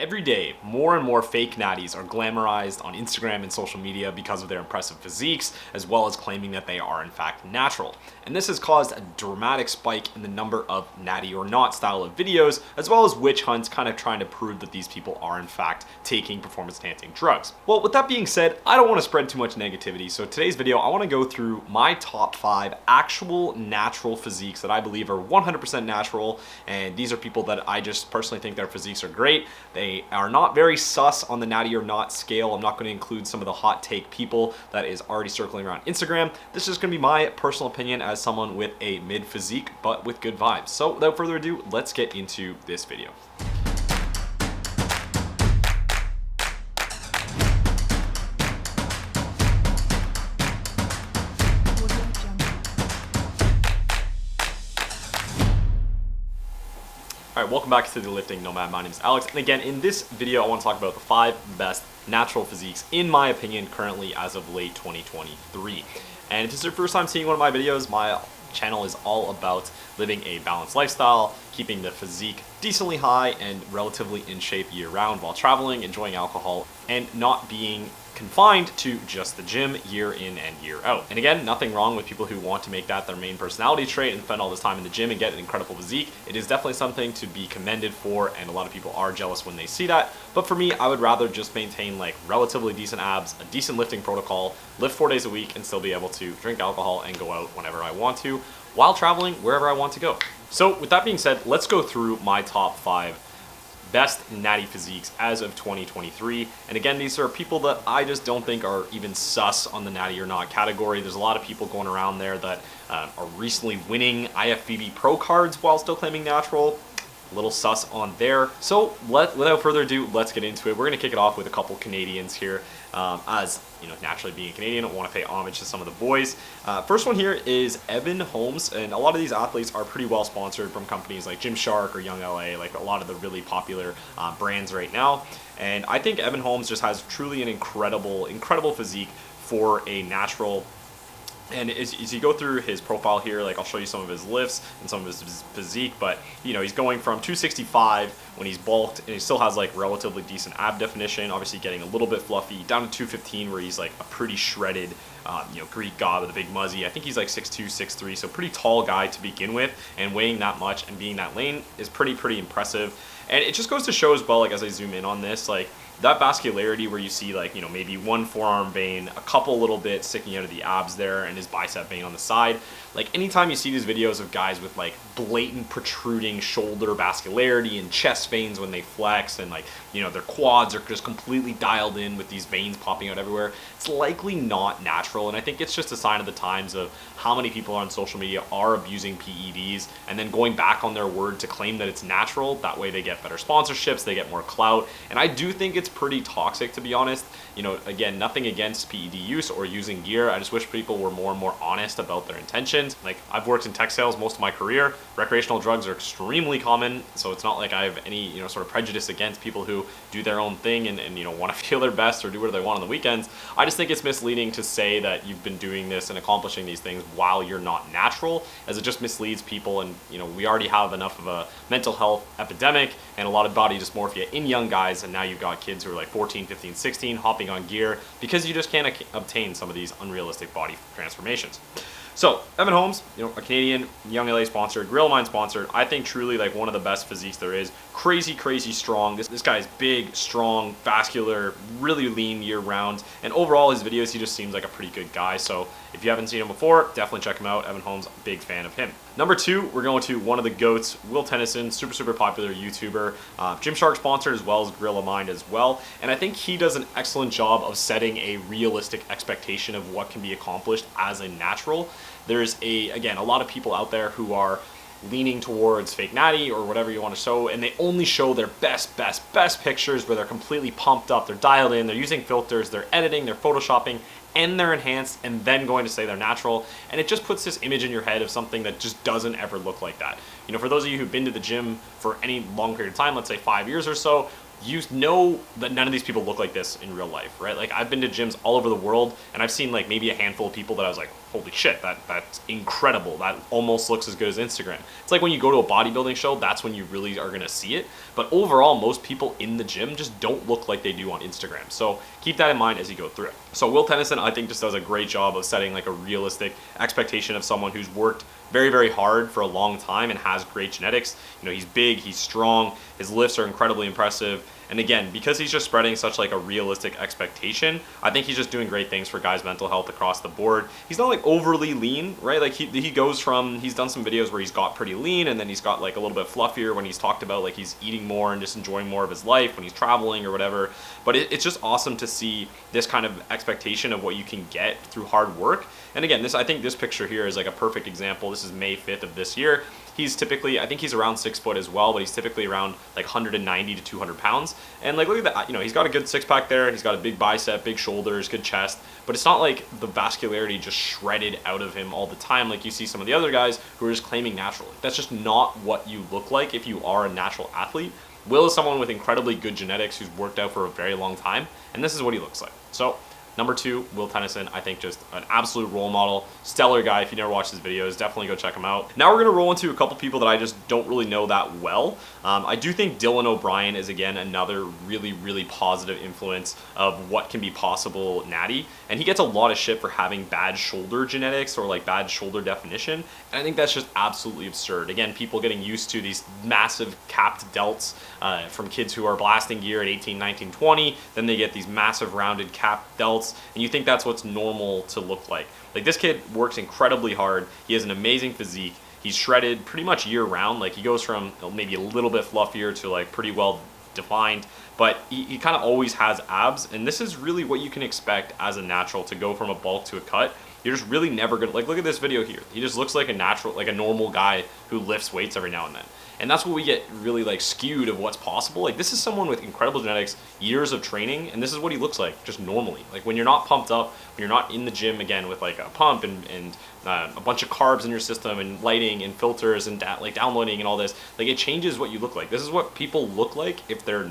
Every day, more and more fake natties are glamorized on Instagram and social media because of their impressive physiques, as well as claiming that they are in fact natural. And this has caused a dramatic spike in the number of natty or not style of videos, as well as witch hunts kind of trying to prove that these people are in fact taking performance enhancing drugs. Well, with that being said, I don't want to spread too much negativity, so today's video, I want to go through my top 5 actual natural physiques that I believe are 100% natural, and these are people that I just personally think their physiques are great. They are not very sus on the natty or not scale. I'm not going to include some of the hot take people that is already circling around Instagram. This is going to be my personal opinion as someone with a mid physique, but with good vibes. So without further ado, let's get into this video. Alright, welcome back to the Lifting Nomad. My name is Alex, and again, in this video, I want to talk about the 5 best natural physiques, in my opinion, currently as of late 2023. And if this is your first time seeing one of my videos, my channel is all about living a balanced lifestyle, keeping the physique decently high and relatively in shape year-round while traveling, enjoying alcohol, and not being confined to just the gym year in and year out. And again, nothing wrong with people who want to make that their main personality trait and spend all this time in the gym and get an incredible physique. It is definitely something to be commended for, and a lot of people are jealous when they see that. But for me, I would rather just maintain like relatively decent abs, a decent lifting protocol, lift 4 days a week, and still be able to drink alcohol and go out whenever I want to, while traveling wherever I want to go. So with that being said, let's go through my top 5 best natty physiques as of 2023. And again, these are people that I just don't think are even sus on the natty or not category. There's a lot of people going around there that are recently winning IFBB pro cards while still claiming natural. A little sus on there. So without further ado, let's get into it. We're going to kick it off with a couple Canadians here. As you know, naturally being Canadian, I want to pay homage to some of the boys. First one here is Evan Holmes, and a lot of these athletes are pretty well sponsored from companies like Gymshark or Young LA, like a lot of the really popular brands right now. And I think Evan Holmes just has truly an incredible physique for a natural. And as you go through his profile here, like I'll show you some of his lifts and some of his physique, but you know, he's going from 265 when he's bulked, and he still has like relatively decent ab definition, obviously getting a little bit fluffy, down to 215 where he's like a pretty shredded, you know, Greek god with a big muzzy. I think he's like 6'2", 6'3", so pretty tall guy to begin with, and weighing that much and being that lean is pretty impressive. And it just goes to show as well, like as I zoom in on this, like that vascularity where you see like, you know, maybe one forearm vein, a couple little bits sticking out of the abs there, and his bicep vein on the side. Like anytime you see these videos of guys with like blatant protruding shoulder vascularity and chest veins when they flex, and like, you know, their quads are just completely dialed in with these veins popping out everywhere, it's likely not natural. And I think it's just a sign of the times of how many people on social media are abusing PEDs and then going back on their word to claim that it's natural. That way they get better sponsorships, they get more clout. And I do think it's pretty toxic, to be honest. You know, again, nothing against PED use or using gear. I just wish people were more and more honest about their intentions. Like, I've worked in tech sales most of my career. Recreational drugs are extremely common, so it's not like I have any, you know, sort of prejudice against people who do their own thing and you know, want to feel their best or do whatever they want on the weekends. I just think it's misleading to say that you've been doing this and accomplishing these things while you're not natural, as it just misleads people. And you know, we already have enough of a mental health epidemic and a lot of body dysmorphia in young guys, and now you've got kids who are like 14, 15, 16 hopping on gear because you just can't obtain some of these unrealistic body transformations. So Evan Holmes, you know, a Canadian, Young LA sponsored, Grill Mine sponsored. I think truly like one of the best physiques there is. Crazy strong. This guy is big, strong, vascular, really lean year round. And overall, his videos, he just seems like a pretty good guy. So if you haven't seen him before, definitely check him out. Evan Holmes, big fan of him. Number 2, we're going to one of the GOATs, Tennyson, super popular YouTuber, Gymshark sponsored, as well as Grill Mine as well. And I think he does an excellent job of setting a realistic expectation of what can be accomplished as a natural. There's again, a lot of people out there who are leaning towards fake natty or whatever you want to show, and they only show their best pictures where they're completely pumped up, they're dialed in, they're using filters, they're editing, they're photoshopping, and they're enhanced, and then going to say they're natural. And it just puts this image in your head of something that just doesn't ever look like that. You know, for those of you who've been to the gym for any long period of time, let's say 5 years or so, you know that none of these people look like this in real life, right? Like I've been to gyms all over the world and I've seen like maybe a handful of people that I was like, holy shit, that's incredible. That almost looks as good as Instagram. It's like when you go to a bodybuilding show, that's when you really are gonna see it. But overall, most people in the gym just don't look like they do on Instagram. So keep that in mind as you go through it. So Will Tennyson, I think, just does a great job of setting like a realistic expectation of someone who's worked very, very hard for a long time and has great genetics. You know, he's big, he's strong, his lifts are incredibly impressive. And again, because he's just spreading such like a realistic expectation, I think he's just doing great things for guys' mental health across the board. He's not like overly lean, right? Like he goes from, he's done some videos where he's got pretty lean and then he's got like a little bit fluffier when he's talked about like he's eating more and just enjoying more of his life when he's traveling or whatever. But it's just awesome to see this kind of expectation of what you can get through hard work. And again, I think this picture here is like a perfect example. This is May 5th of this year. He's typically, I think he's around 6 foot as well, but he's typically around like 190 to 200 pounds. And like, look at that, you know, he's got a good six pack there. He's got a big bicep, big shoulders, good chest, but it's not like the vascularity just shredded out of him all the time. Like you see some of the other guys who are just claiming naturally. That's just not what you look like if you are a natural athlete. Will is someone with incredibly good genetics who's worked out for a very long time. And this is what he looks like. So number 2, Will Tennyson, I think just an absolute role model, stellar guy. If you never watched his videos, definitely go check him out. Now we're gonna roll into a couple people that I just don't really know that well. I do think Dylan O'Brien is again another really, really positive influence of what can be possible natty. And he gets a lot of shit for having bad shoulder genetics or like bad shoulder definition. And I think that's just absolutely absurd. Again, people getting used to these massive capped delts from kids who are blasting gear at 18, 19, 20. Then they get these massive rounded capped delts. And you think that's what's normal to look like. Like this kid works incredibly hard. He has an amazing physique. He's shredded pretty much year round. Like he goes from maybe a little bit fluffier to like pretty well defined, but he kind of always has abs. And this is really what you can expect as a natural, to go from a bulk to a cut. You're just really never gonna, like, look at this video here. He just looks like a natural, like a normal guy who lifts weights every now and then. And that's what we get really like skewed of what's possible. Like this is someone with incredible genetics, years of training, and this is what he looks like just normally. Like when you're not pumped up, when you're not in the gym again with like a pump and a bunch of carbs in your system and lighting and filters and like downloading and all this, like it changes what you look like. This is what people look like if they're,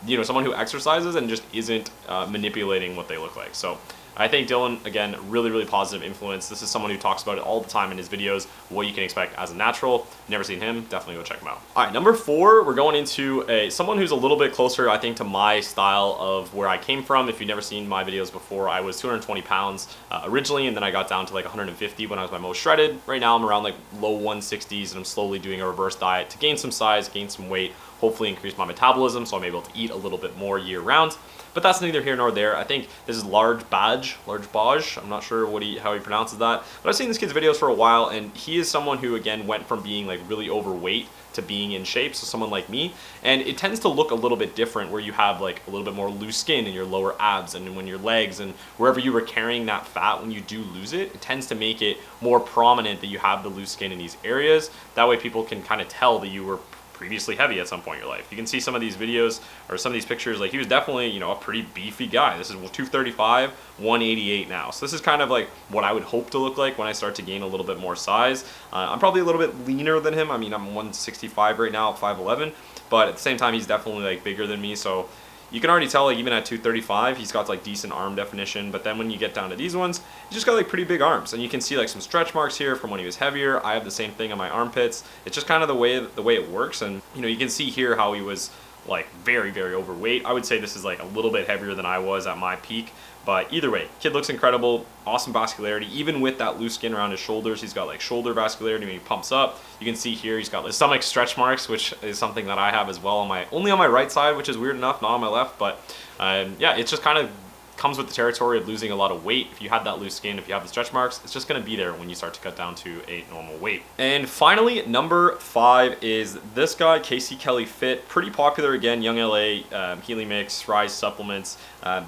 you know, someone who exercises and just isn't manipulating what they look like. So I think Dylan, again, really, really positive influence. This is someone who talks about it all the time in his videos, what you can expect as a natural. Never seen him, definitely go check him out. All right, number 4, we're going into someone who's a little bit closer, I think, to my style of where I came from. If you've never seen my videos before, I was 220 pounds originally, and then I got down to like 150 when I was my most shredded. Right now, I'm around like low 160s, and I'm slowly doing a reverse diet to gain some size, gain some weight, hopefully increase my metabolism so I'm able to eat a little bit more year round. But that's neither here nor there. I think this is Large Baj. I'm not sure how he pronounces that. But I've seen this kid's videos for a while, and he is someone who, again, went from being like really overweight to being in shape, so someone like me. And it tends to look a little bit different where you have like a little bit more loose skin in your lower abs and when your legs and wherever you were carrying that fat, when you do lose it, it tends to make it more prominent that you have the loose skin in these areas. That way people can kind of tell that you were previously heavy at some point in your life. You can see some of these videos or some of these pictures, like he was definitely, you know, a pretty beefy guy. This is 235, 188 now. So this is kind of like what I would hope to look like when I start to gain a little bit more size. I'm probably a little bit leaner than him. I mean, I'm 165 right now at 5'11", but at the same time, he's definitely like bigger than me. So you can already tell, like even at 235, he's got like decent arm definition. But then when you get down to these ones, he's just got like pretty big arms, and you can see like some stretch marks here from when he was heavier. I have the same thing on my armpits. It's just kind of the way it works. And you know, you can see here how he was like very, very overweight. I would say this is like a little bit heavier than I was at my peak. But either way, kid looks incredible, awesome vascularity. Even with that loose skin around his shoulders, he's got like shoulder vascularity when he pumps up. You can see here he's got like stomach stretch marks, which is something that I have as well only on my right side, which is weird enough, not on my left. But yeah, it's just kind of comes with the territory of losing a lot of weight. If you have that loose skin, if you have the stretch marks, it's just going to be there when you start to cut down to a normal weight. And finally, number 5 is this guy, Casey Kelly Fit. Pretty popular again, Young LA, Healy Mix, Rise supplements.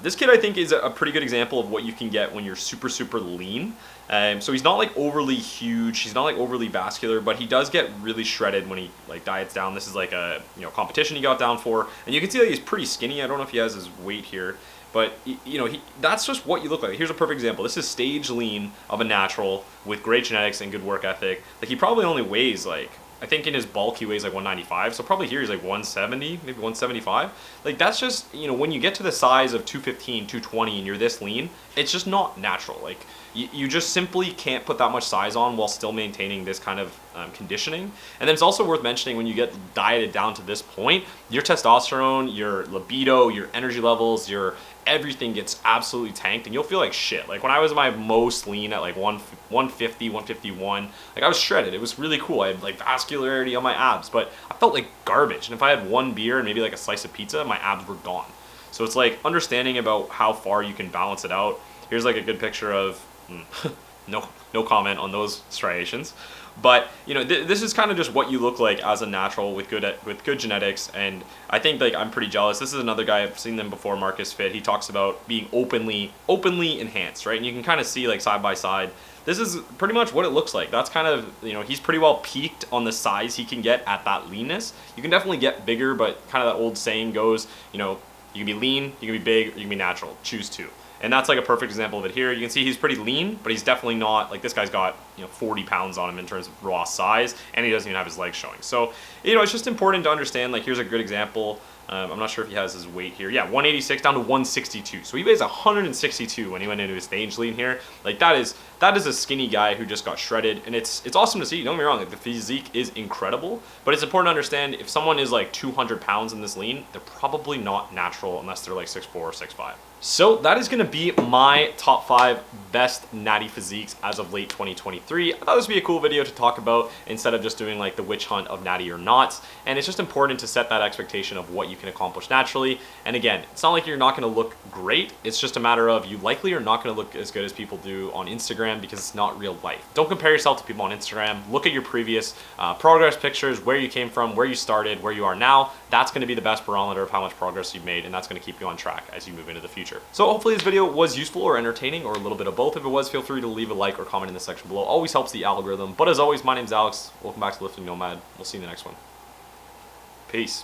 This kid I think is a pretty good example of what you can get when you're super, super lean. So he's not like overly huge, he's not like overly vascular, but he does get really shredded when he like diets down. This is like a competition he got down for, and you can see that he's pretty skinny. I don't know if he has his weight here, but that's just what you look like. Here's a perfect example. This is stage lean of a natural with great genetics and good work ethic. Like he probably only weighs like I think in his bulk he weighs like 195, so probably here he's like 170, maybe 175. Like that's just, you know, when you get to the size of 215, 220 and you're this lean, it's just not natural. Like you just simply can't put that much size on while still maintaining this kind of conditioning. And then it's also worth mentioning, when you get dieted down to this point, your testosterone, your libido, your energy levels, your everything gets absolutely tanked and you'll feel like shit. Like when I was my most lean at like 150, 151, like I was shredded. It was really cool. I had like vascularity on my abs, but I felt like garbage. And if I had one beer and maybe like a slice of pizza, my abs were gone. So it's like understanding about how far you can balance it out. Here's like a good picture of, no comment on those striations. But you know, this is kind of just what you look like as a natural with good genetics, and I think like I'm pretty jealous. This is another guy, I've seen them before, Marcus Fit. He talks about being openly enhanced, right? And you can kind of see like side by side. This is pretty much what it looks like. That's kind of, you know, he's pretty well peaked on the size he can get at that leanness. You can definitely get bigger, but kind of that old saying goes, you know, you can be lean, you can be big, or you can be natural. Choose two. And that's like a perfect example of it here. You can see he's pretty lean, but he's definitely not, like this guy's got, you know, 40 pounds on him in terms of raw size, and he doesn't even have his legs showing. So, you know, it's just important to understand, like here's a good example. I'm not sure if he has his weight here. Yeah, 186 down to 162. So he weighs 162 when he went into his stage lean here. Like that is a skinny guy who just got shredded, and it's awesome to see. Don't get me wrong, like the physique is incredible, but it's important to understand if someone is like 200 pounds in this lean, they're probably not natural unless they're like 6'4" or 6'5". So that is going to be my top 5 best natty physiques as of late 2023. I thought this would be a cool video to talk about instead of just doing like the witch hunt of natty or not. And it's just important to set that expectation of what you can accomplish naturally. And again, it's not like you're not going to look great. It's just a matter of you likely are not going to look as good as people do on Instagram, because it's not real life. Don't compare yourself to people on Instagram. Look at your previous progress pictures, where you came from, where you started, where you are now. That's going to be the best barometer of how much progress you've made, and that's going to keep you on track as you move into the future. So hopefully this video was useful or entertaining, or a little bit of both. If it was, feel free to leave a like or comment in the section below. Always helps the algorithm. But as always, my name's Alex. Welcome back to Lifting Nomad. We'll see you in the next one. Peace.